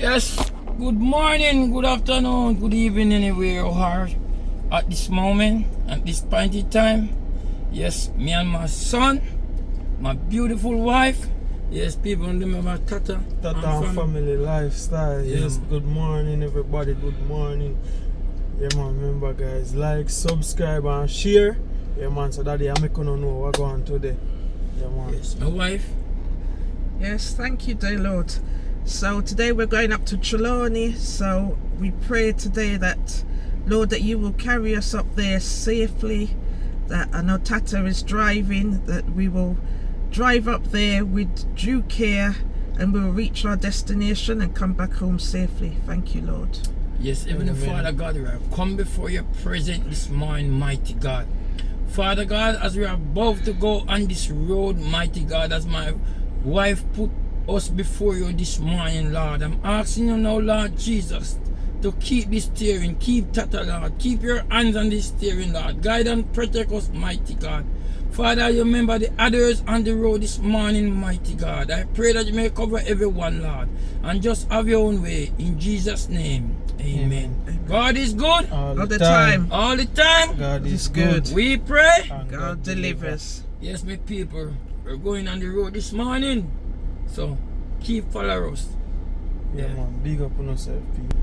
Yes, good morning, good afternoon, good evening, anywhere you are at this moment, at this point in time. Yes, me and my son, my beautiful wife. Yes, people remember Tata. Tata and family lifestyle. Yes, good morning, everybody. Good morning. Yeah, man, remember, guys, like, subscribe, and share. Yeah, man, so that I'm gonna know what's going on today. Yeah, man. Yes, my wife. Yes, thank you, dear Lord. So today we're going up to Trelawney. So we pray today that, Lord, that you will carry us up there safely. That I know Tata is driving, that we will drive up there with due care and we'll reach our destination and come back home safely. Thank you, Lord. Yes, Heavenly Father God, we have come before your presence this morning, mighty God. Father God, as we are about to go on this road, mighty God, as my wife put us before you this morning, Lord, I'm asking you now, Lord Jesus, to keep this steering, keep Tata, Lord, keep your hands on this steering, Lord, guide and protect us, mighty God. Father, you remember the others on the road this morning, mighty God. I pray that you may cover everyone, Lord, and just have your own way, in Jesus' name, amen. God is good all the time. All the time. God is good. We pray, and God delivers. Yes, my people, we're going on the road this morning, so keep follow us. Yeah, man, big up on yourself, people.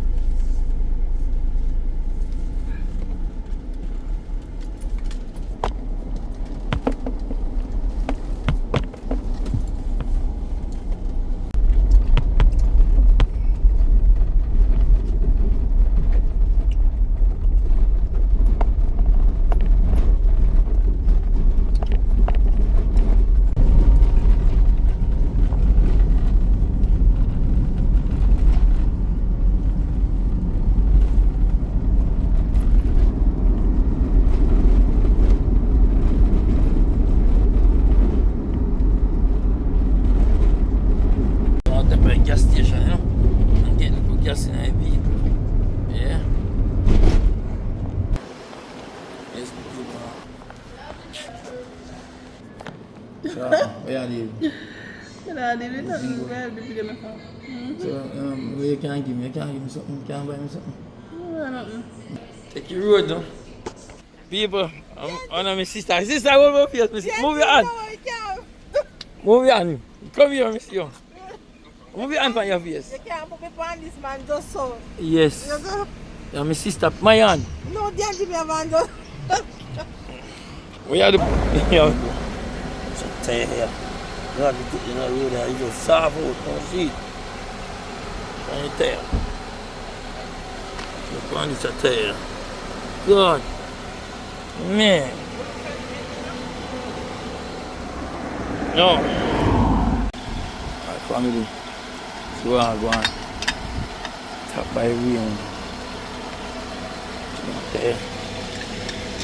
Gas station, you know, and getting good gas in our vehicle. Yeah. Yes, people. So, where are you? So, where you can't give me? You can't give me something? You can't buy me something? No. Take your road, no? People, I'm my sister. Sister, move your face. Move your hand. Move your hand. Come here, miss you. Move your hand on your face. You can't put me on this man just so. Yes. Yeah, my sister, my hand. No, don't give me a man just. We are the. It's a tear here. You have to put in a road here. You just soft out, don't see it. Right there. Look on this tear. God. Man. No. My family. Go on. Top by rain. There.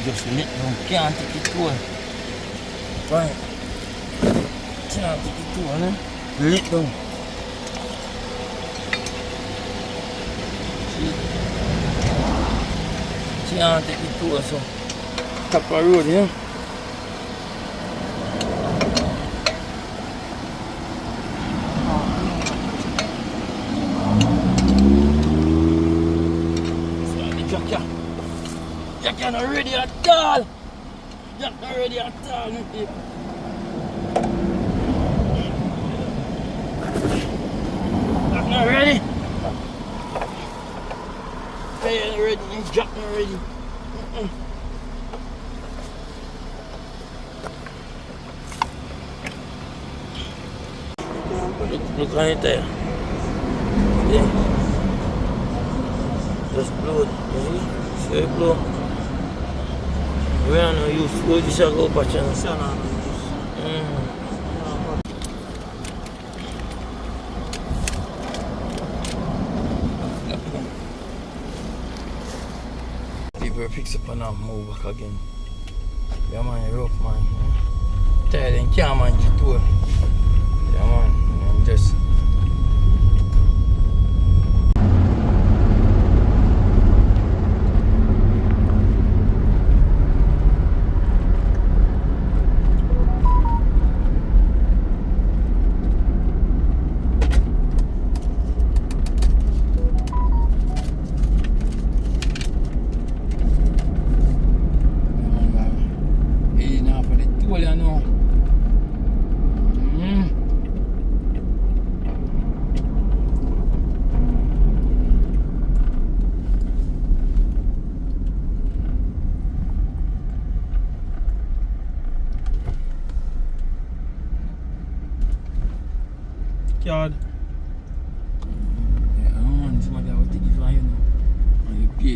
Just let them can't take it to her. Right. Can't take it to her, no? Let them. She can't take it to her, so. Top of road, you know? Jack not ready at all. Jack not ready at all, my people. Jack not ready. They ain't ready. Jack not ready. Look on it there. Yeah. Just blow it. You see? See it blow. We are not used to it. This is a go patch. People picks up and move back again. Yeah, man, rough, man. Tired and can't manage it too. Yeah, man. I'm just.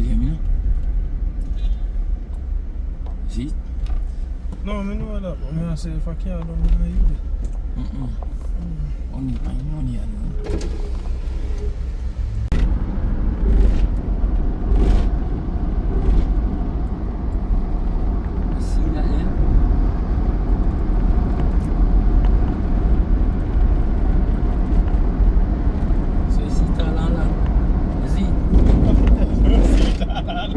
them, you know. See? No, I know that, but I say if I can't, I don't know you. Only my money alone. See that, yeah? So you see that all that? You see? See that all that?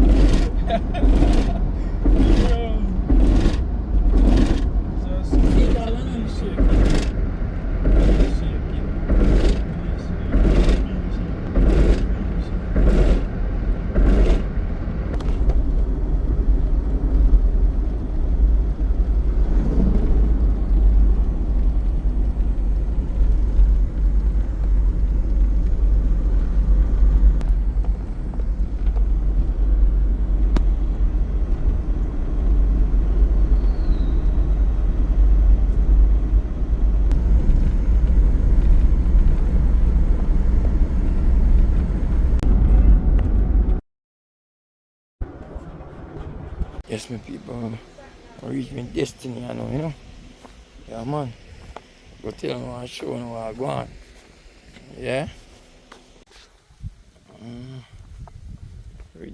Yes, my people, I reach my destiny, you know. Yeah, man. Go tell them what I show them what I go on. Yeah?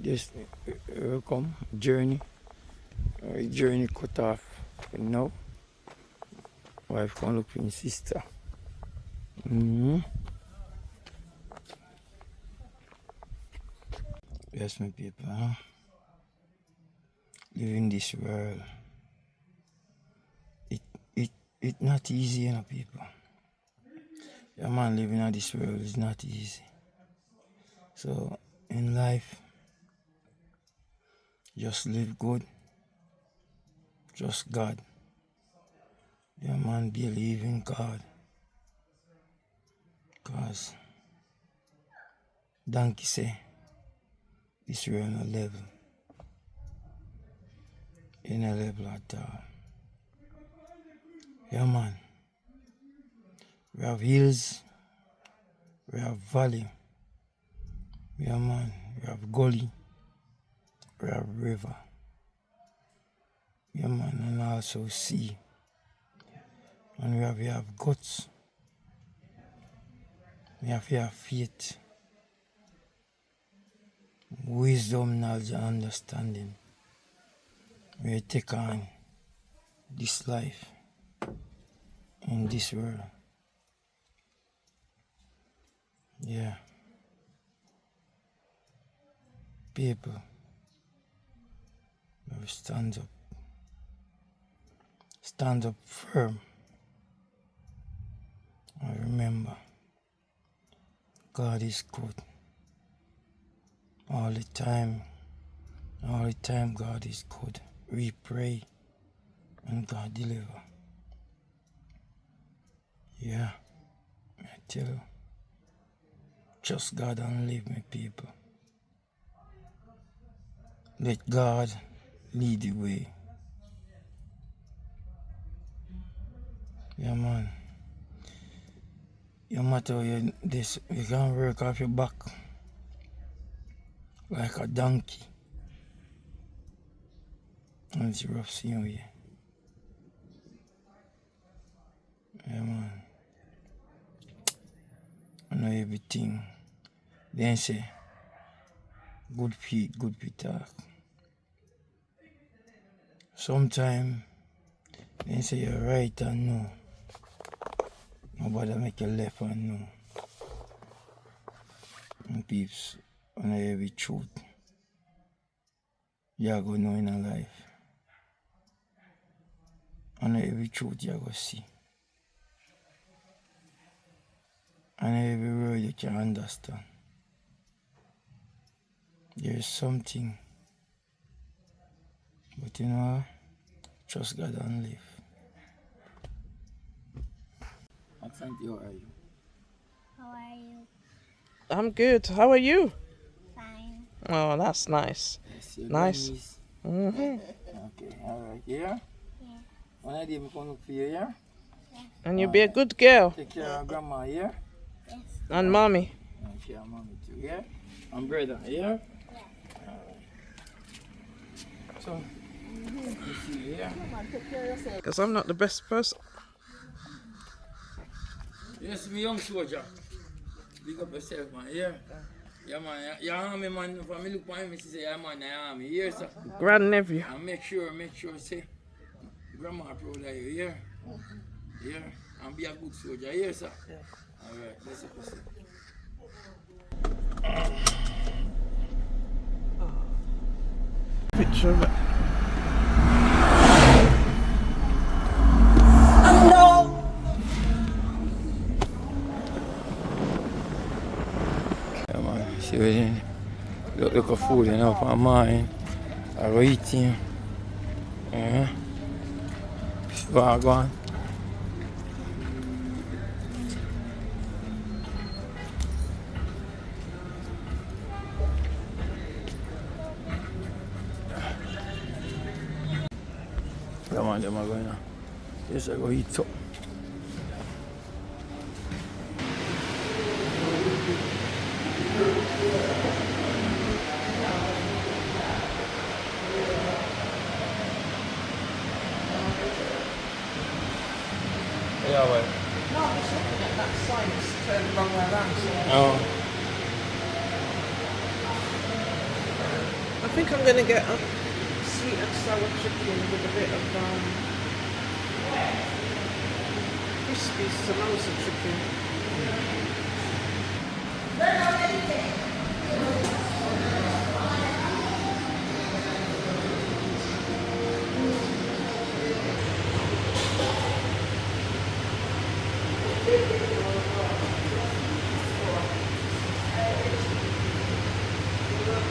Destiny, come, journey. Journey cut off. You know? Wife come look for his sister. Yes, my people, huh? Live in this world. It's not easy, you know, people. Yeah, man, living in this world is not easy. So, in life, just live good. Trust God. Yeah, man, believe in God. Because, donkey say, this world no level. It no level at all. Yeah, man. We have hills. We have valley. Yeah, man. We have gully. We have river. Yeah, man. And also sea. And we have guts. We have faith. Wisdom, knowledge, and understanding. We take on this life in this world. Yeah. People, we stand up. Stand up firm. And remember, God is good. All the time God is good. We pray and God deliver. Yeah, I tell you, trust God and live, my people. Let God lead the way. Yeah, man. No matter you can work off your back like a donkey. And it's rough seeing you. Yeah, man. I know everything. Then say, good feet talk. Sometimes, they say you're right and no. Nobody make you left and no. And peeps, I know every truth. You're going to know in a life. I know every truth you're going to see. And every word you can understand. There is something. But you know, trust God and live. Accent, how are you? How are you? I'm good. How are you? Fine. Oh, that's nice. Yes, your Nice. grannies. Mm-hmm. Okay, alright, yeah? Yeah. When I did come look for you, yeah? And you be a good girl. Take care of grandma, yeah? Yes. And mommy. And share mommy too, yeah? And brother, yeah? Yeah. So, you see, yeah. Because I'm not the best person. Yes, me young soldier. Big up yourself, man. Yeah. Yeah, man. Yeah, army, man. If I look at him, I say, yeah, man, I army. Yeah, sir. Grandnephew. And make sure, say, grandma proud of you. Yeah. Yeah. And be a good soldier. Yeah, sir. Yeah. All right. Let's see. Picture of it. Yeah, man. See what you look at food, you know, for mine. I go eating. Yeah. Go on. Come on, them are going on. Yes, I go eat some. Yeah, well. No, I'm just looking at that sign. It's turned the wrong way around. So. Oh. I think I'm going to get a sweet and sour chicken with a bit of crispy samosa chicken.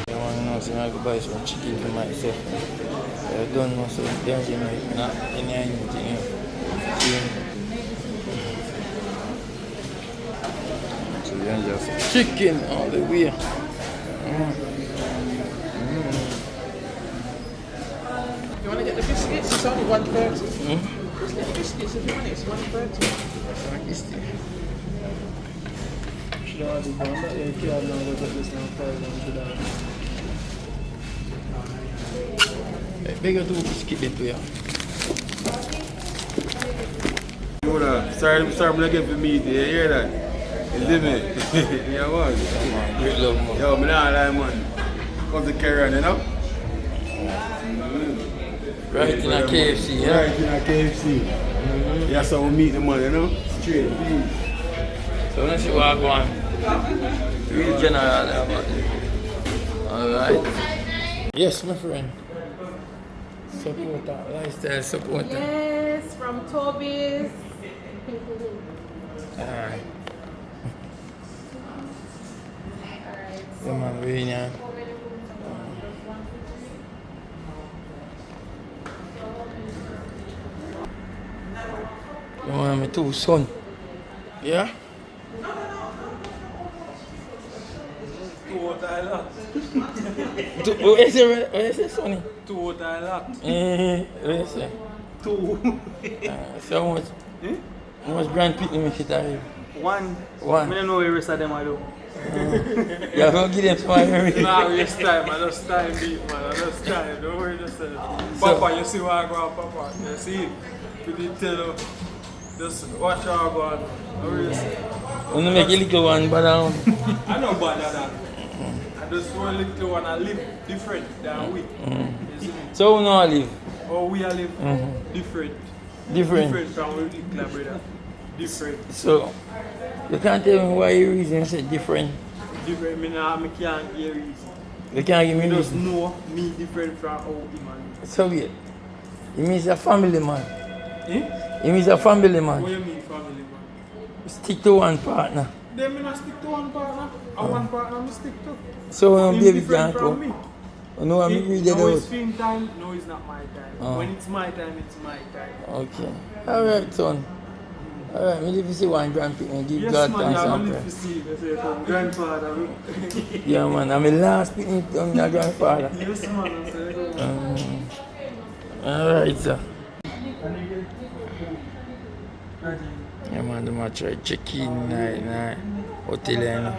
I want to know, so I go buy some chicken for myself. I don't know, so there's not anything. So then just chicken all the way. You want to get the biscuits? It's only 1.30. Just get the biscuits if you want it. It's 1.30. That's like this thing. Should I have done that? Yeah, you can't now go get this now. Bigger to skip it to you. Start looking for me, do you hear that? You live it. Yeah, what? Great love, man. Yo, I'm not lying, man. Come to carry on, you know? Right in a KFC, yeah? Right in a KFC. Yeah, so we meet the man, you know? Straight, please. So let's see what I go on. Real general about it. Alright. Yes, my friend. Supporter, lifestyle supporter. Yes, from Toby's. Alright. Yeah, man, really, yeah. You want my two son? Yeah? What is it, Sonny? Two hotel lot. What is it? Two. So how much? How much grand picnic make it arrive? One. One. I don't know where the rest of them I do. You have to give them some area. Nah, waste time. I just time beat, man. I just time. Don't worry yourself. Papa, you see what I go on, Papa? You see? You did tell you. Just watch how I go on. Don't worry yourself. You make a little one, but I know better that. I just want a little one. I live different than we. so we know live. Oh, we are live different. Different. Different from we live, brother. Different. So you can't tell me why you reason say different. Different. I can't give a reason. You can't give me You just reason. know me different from how he man. So wait. He means a family man. Eh? He means a family What man. you mean family man? Stick to one partner. Then me not stick to one partner. And one partner me stick to. So when Him baby different can't from come. me. You know what I mean? No, it's film time. No, it's not my time. When it's my time, it's my time. Okay. Alright, son. Alright, me if you see one grand picnic, give Yes, God man, thanks I'm and only prayer. to see the grandfather. Yeah, man, I'm the last picnic on your grandfather. Yes, man, I said, Alright, sir. Yeah, man, the match try check in night hotel, you know.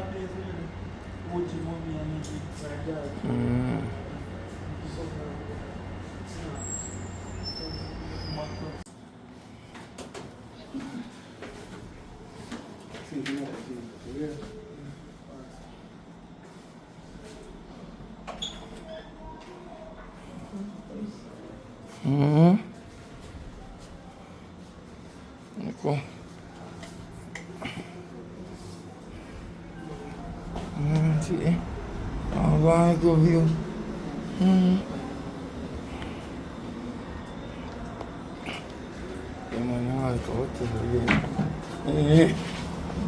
Cool. See, I'm going to go here.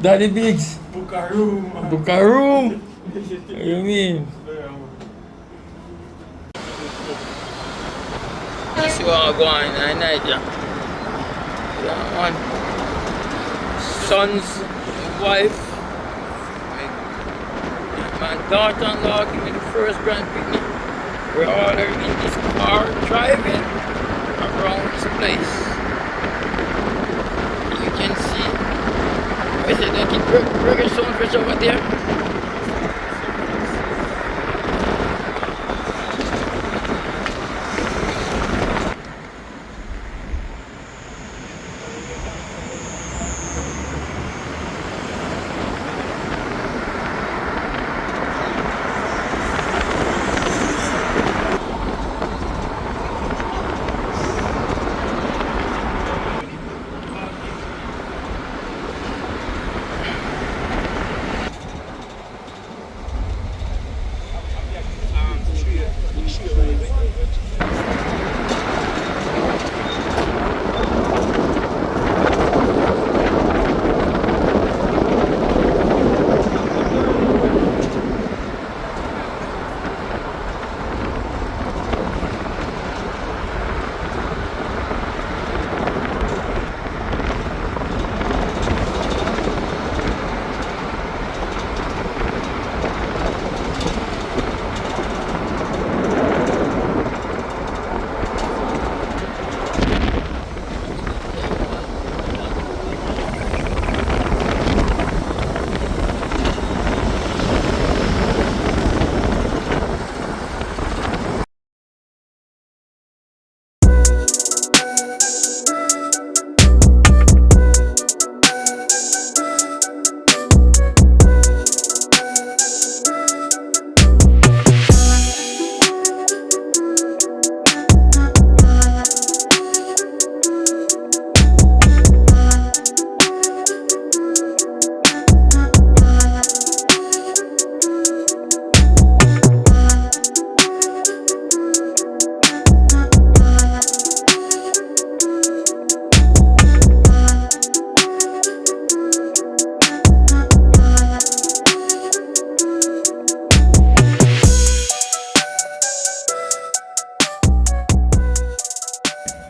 Daddy Biggs. Book a room, man. Book a room. What do you mean? This is what I'm going at night, yeah. Yeah, man. Son's wife. My daughter-in-law gave me the first grand picnic. We're all in this car driving around this place. You can see. I said they keep burger stonefish over there.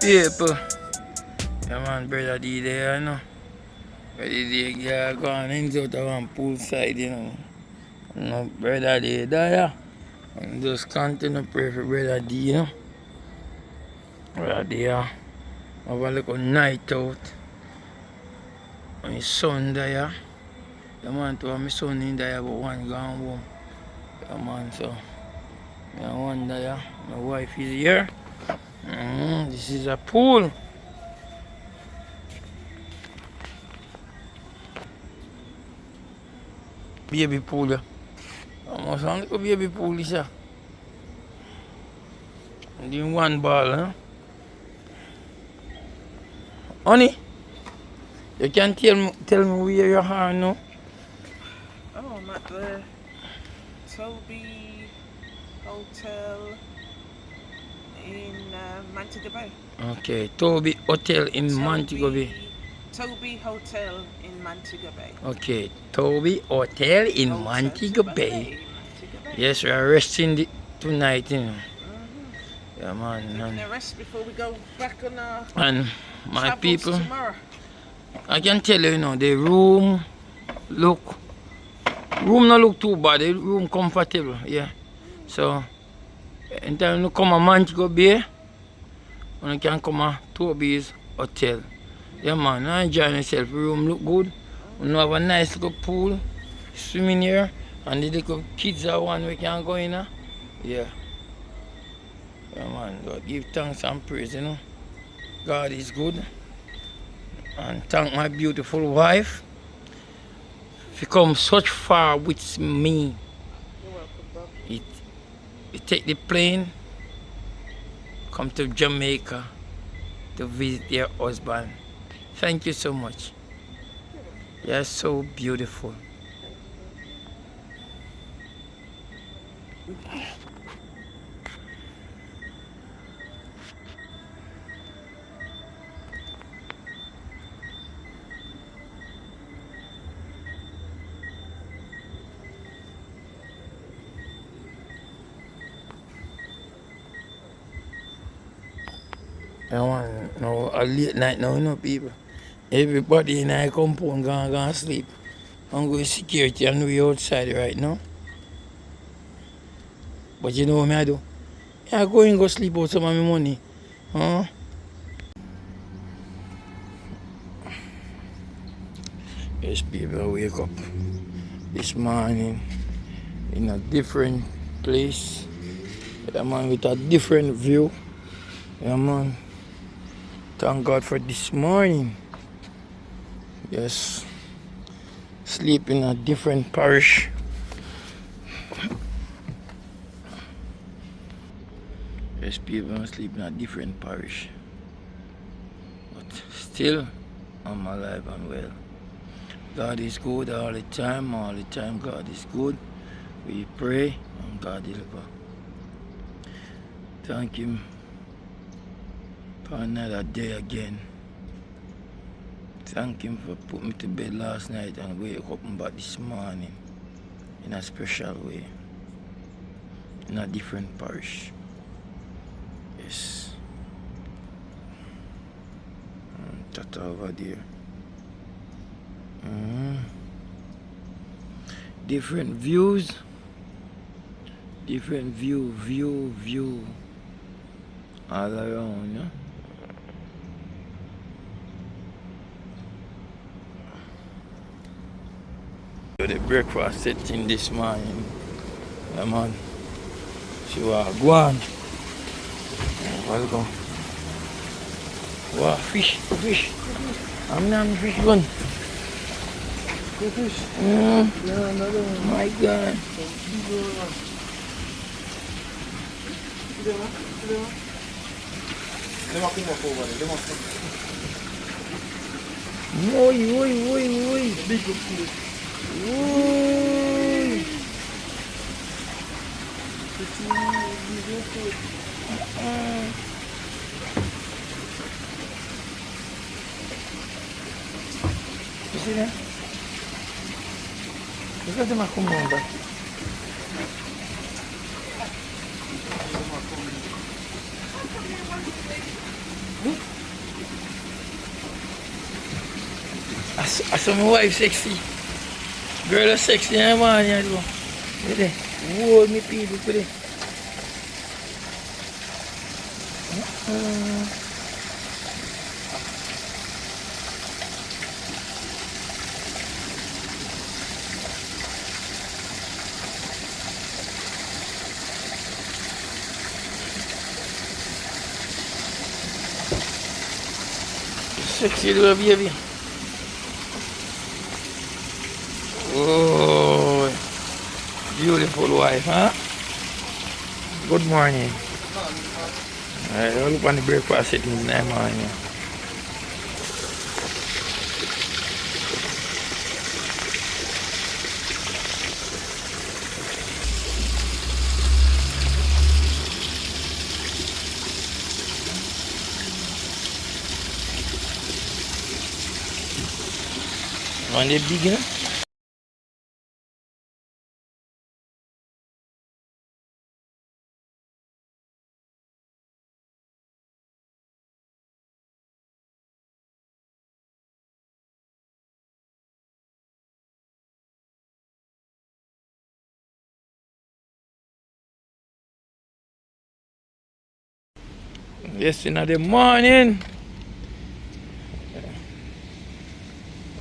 People, yeah man, brother D there, you know. Brother D, yeah, going into the one poolside, you know. No, brother D there, and just continue to pray for brother D, you know. Brother D, have a little night out. And his son there, yeah man, to have my son in there, but one gone home. Yeah man, so, I wonder, yeah, my wife is here. This is a pool. Baby pool. Yeah. Almost like a baby pool, is yeah. Doing one ball, huh? Honey, you can tell me where you are now? Oh, I'm at the Toby Hotel in Montego Bay. Okay, Toby Hotel in Montego Bay. Toby Hotel in Montego Bay. Okay, Toby Hotel in Montego Bay. Yes, we are resting tonight, you know. Yeah, man. Taking a rest before we go back on our And my people, tomorrow. I can tell you, you know, the room not look too bad. The room comfortable, yeah. So, anytime you come to Montego Bay, you can come to Toby's Hotel. Yeah, man, enjoy yourself. The room look good. You have a nice little pool, swimming here, and the little kids are one we can go in. Yeah. Yeah, man, God give thanks and praise, you know. God is good. And thank my beautiful wife. You come such far with me. You take the plane, come to Jamaica to visit your husband. Thank you so much. You're so beautiful. I want no a late night now, you know, people. Everybody in our compound gonna sleep. I'm going security and we outside right now. But you know what I do? I go and go sleep out some of my money. Huh? Yes, people, I wake up this morning in a different place. Yeah, man, with a different view. Yeah, man. Thank God for this morning. Yes. Sleep in a different parish. Yes, people, I sleep in a different parish. But still, I'm alive and well. God is good all the time God is good. We pray and God deliver. Thank Him for another day again. Thank Him for putting me to bed last night and wake up back this morning in a special way, in a different parish. Yes. Tata over there. Different views. Different view all around, yeah. The breakfast setting this morning. Yeah, man. See what go on. Welcome. Wow, fish. I'm not fish one. Fish. Yeah, another one. My God. Oi. Big food. Oi. You see that? Look at the macumba. I saw my wife sexy. Girl is sexy, man. Look at whoa, me people, look at it. Sexy little baby. Oh, beautiful wife, huh? Good morning. Alright, I'll look on the breakfast settings now, man. One day big, you know? Yes, in the morning.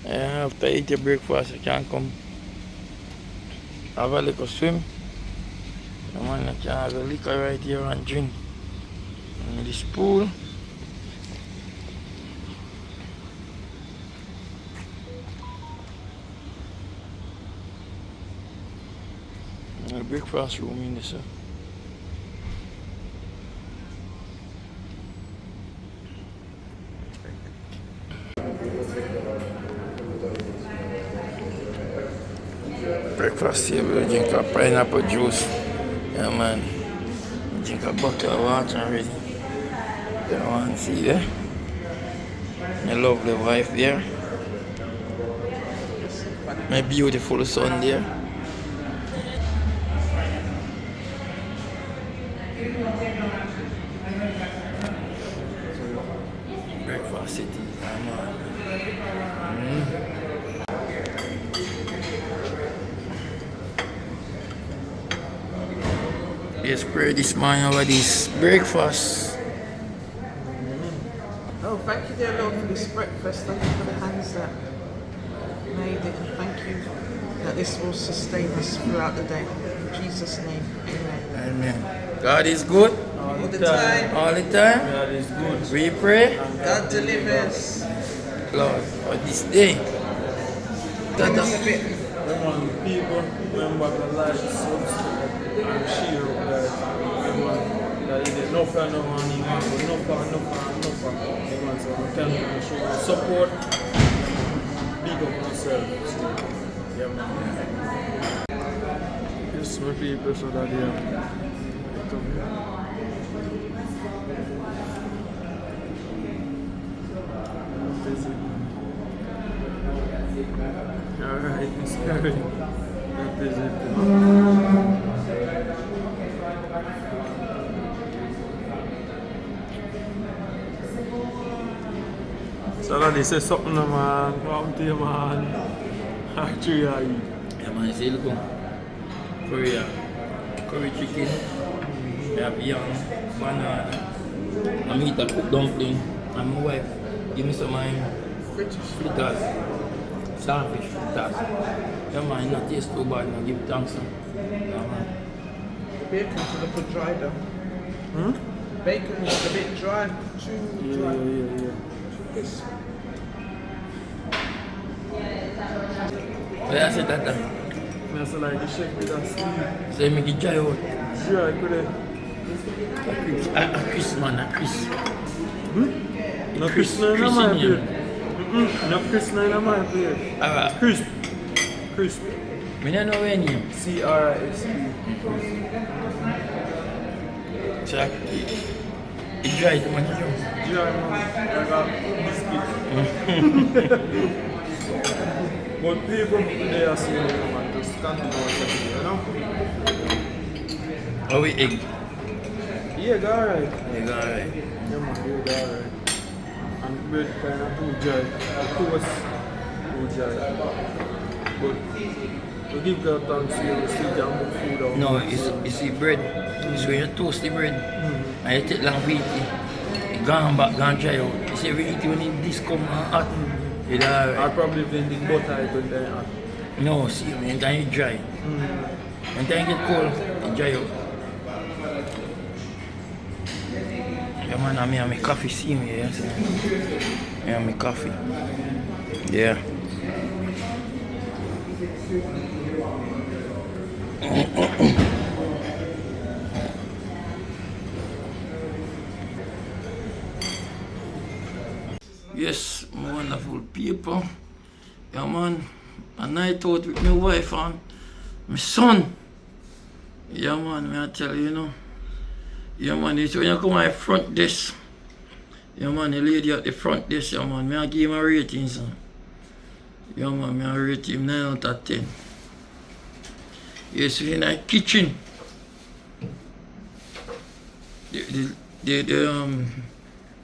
After I eat your breakfast, I can come have a little swim. I can have a liquor right here and drink in this pool. A breakfast room in this. Breakfast table, we drink a pineapple juice. Yeah, man. We drink a bottle of water already. Yeah, man. See there? My lovely wife there. My beautiful son there. Breakfast city, yeah, man. Let's pray this morning over this breakfast. Oh, thank you, dear Lord, for this breakfast. Thank you for the hands that made it, and thank you that this will sustain us throughout the day. In Jesus' name, amen. Amen. God is good All the time. all the time. God is good. We pray, God delivers. Lord, for this day. Give us a bit. People, remember to like, subscribe, and share, guys. Remember that it is no fair, no money, no fair. Everyone, so we can show support, big up yourself. Yeah, man. Just my people so that they come here. Alright, it's very busy. So that they say something man, come to you man. Actually, Yeah, man, see, look, Korea, curry chicken, we have yam, banana, I eat a cooked dumpling, and my wife give me some fritters, starfish fritters. Yeah, man, not taste too bad, now give thanks. Yeah, man. The bacon's a little dry though. Bacon is a bit dry, too dry. yeah. It's Yeah, I said that. I said like the chef with a sleeve. So you make it dry out. Sure, I could A crisp, man, a crisp. No Crisp, crisp in crisp my in plate. here. No crisp in my plate. Alright. Crisp. I don't know where name. CRISP. So it dry too much. Dry man, like a biscuit. But people, they are saying, man, just continue with it, you know? How we egg? Yeah, go alright. Egg alright. Yeah, man, yeah, alright. And bread kind of too dry. Toast too dry. But to give God thanks, you still can put food out. No, you see bread. So when you toast the bread, and you take long for it gone back, gone dry out. You see every eat when this come hot, it's alright. I probably blending butter it when they're hot. No, see, when time it dry. When time get cold, it dry out. Yeah, man, I have my coffee, see me, yes. I have my coffee. Yeah. Yes, my wonderful people. Yeah, man. A night out with my wife and my son. Yeah, man, may I tell you, you know. Yeah, man, it's when you come at the front desk. Yeah, man, the lady at the front desk, yeah, man, may I give him a rating, son. Yeah, man, may I rate him 9 out of 10. Yes, in the kitchen.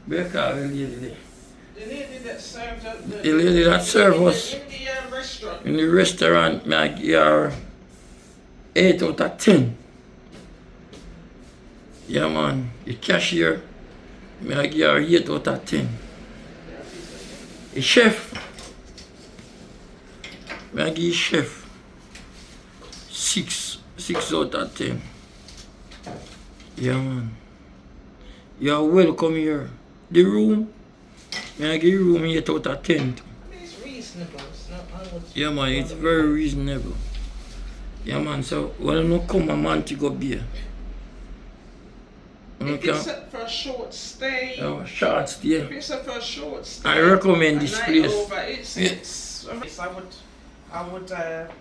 Becca, the lady there. the lady that served at The lady that served us Indian restaurant. in the restaurant, may I give her 8 out of 10. Yeah, man, the cashier, may I give her 8 out of 10. The chef, may I give the chef 6 out of 10. Yeah, man. You're welcome here. The room, may I give the room 8 out of 10. I mean, it's reasonable. It's not. Yeah, man, it's very reasonable. Yeah, man. So, well, no come a Montego Bay. If it's for a short stay, Short stay. if it's for a short stay, I recommend a this night place. over, I would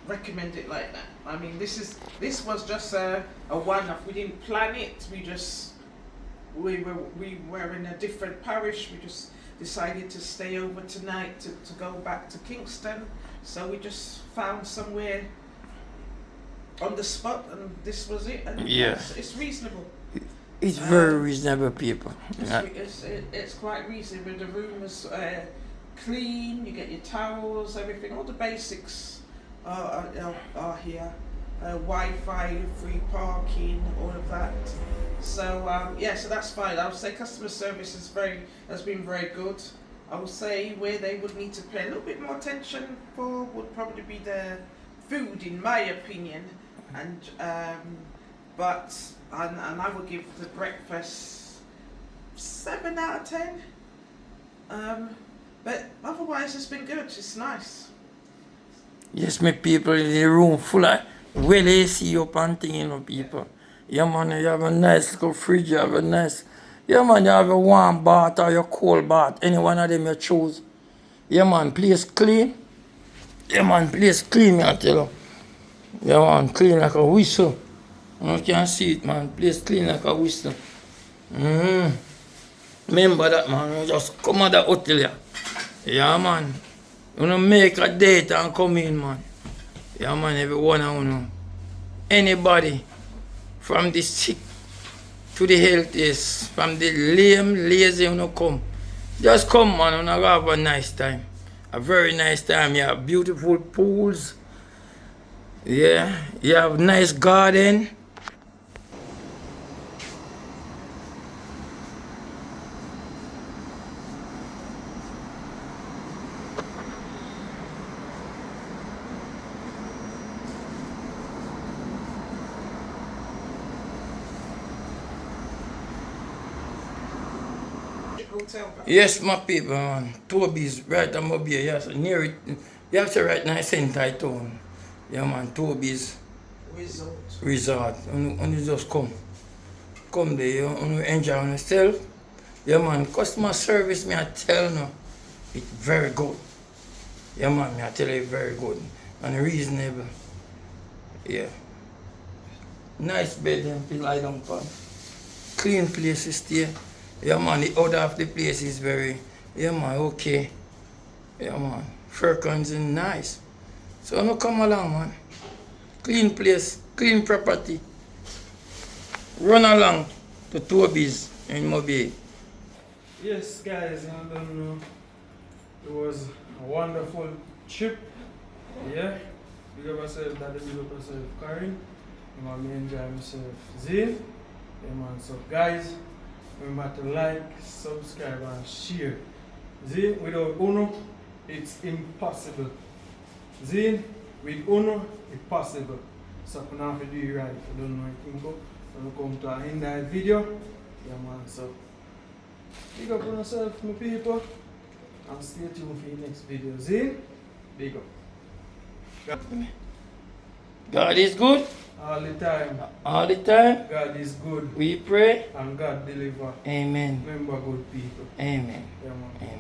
recommend it like that. I mean, this was just a one-off. We didn't plan it. We were in a different parish. We just decided to stay over tonight to go back to Kingston. So we just found somewhere on the spot, and this was it. And Yeah. it's reasonable. It's very reasonable, people. It's quite reasonable. The room is clean. You get your towels, everything. All the basics are here. Wi-Fi, free parking, all of that. So so that's fine. I would say customer service has been very good. I would say where they would need to pay a little bit more attention for would probably be the food, in my opinion. And and I would give the breakfast 7 out of 10. But otherwise, it's been good. It's nice. Yes, my people, in the room full of well AC up and thing, you know, people. Yeah, man, you have a nice little fridge, you have a nice... Yeah, man, you have a warm bath or your cold bath. Any one of them you choose. Yeah, man, place clean. Yeah, man, place clean, me I tell you. Yeah, man, clean like a whistle. You can see it, man. Place clean like a whistle. Remember that, man. You just come at the hotel, yeah. Yeah, man. You know, make a date and come in, man. Yeah, man, everyone I know. Anybody from the sick to the healthiest, from the lame, lazy, you know, come. Just come, man, and have a nice time. A very nice time. You have beautiful pools. Yeah, you have nice garden. Hotel. Yes, my people, man. Toby's right on my beer. Yes, near it. You have to right now center town. Yeah, man. Toby's Resort. And you just come. Come there, you enjoy yourself. Yeah, man. Customer service, me I tell you, it's very good. Yeah, man. Me I tell you, very good and reasonable. Yeah. Nice bed and feel lie down for. Clean places there. Yeah, man, the order of the place is very, yeah, man, okay. Yeah, man, Furcons is nice. So, no come along, man. Clean place, clean property. Run along to Toby's in Mobile. Yes, guys, I don't know. It was a wonderful trip. Yeah. Big up myself, Daddy, big up myself, Karen. Me enjoy myself, Zane. Yeah, man, so guys, remember to like, subscribe, and share. Zine, without Uno, it's impossible. Zine, with Uno, it's possible. So you have to do it right. I don't know anything about. When we come to an end of the video, yeah, man. So big up on yourself, my people, and stay tuned for the next video. Zine, big up. God is good. All the time. All the time. God is good. We pray. And God deliver. Amen. Remember good people. Amen. Yeah, man. Amen.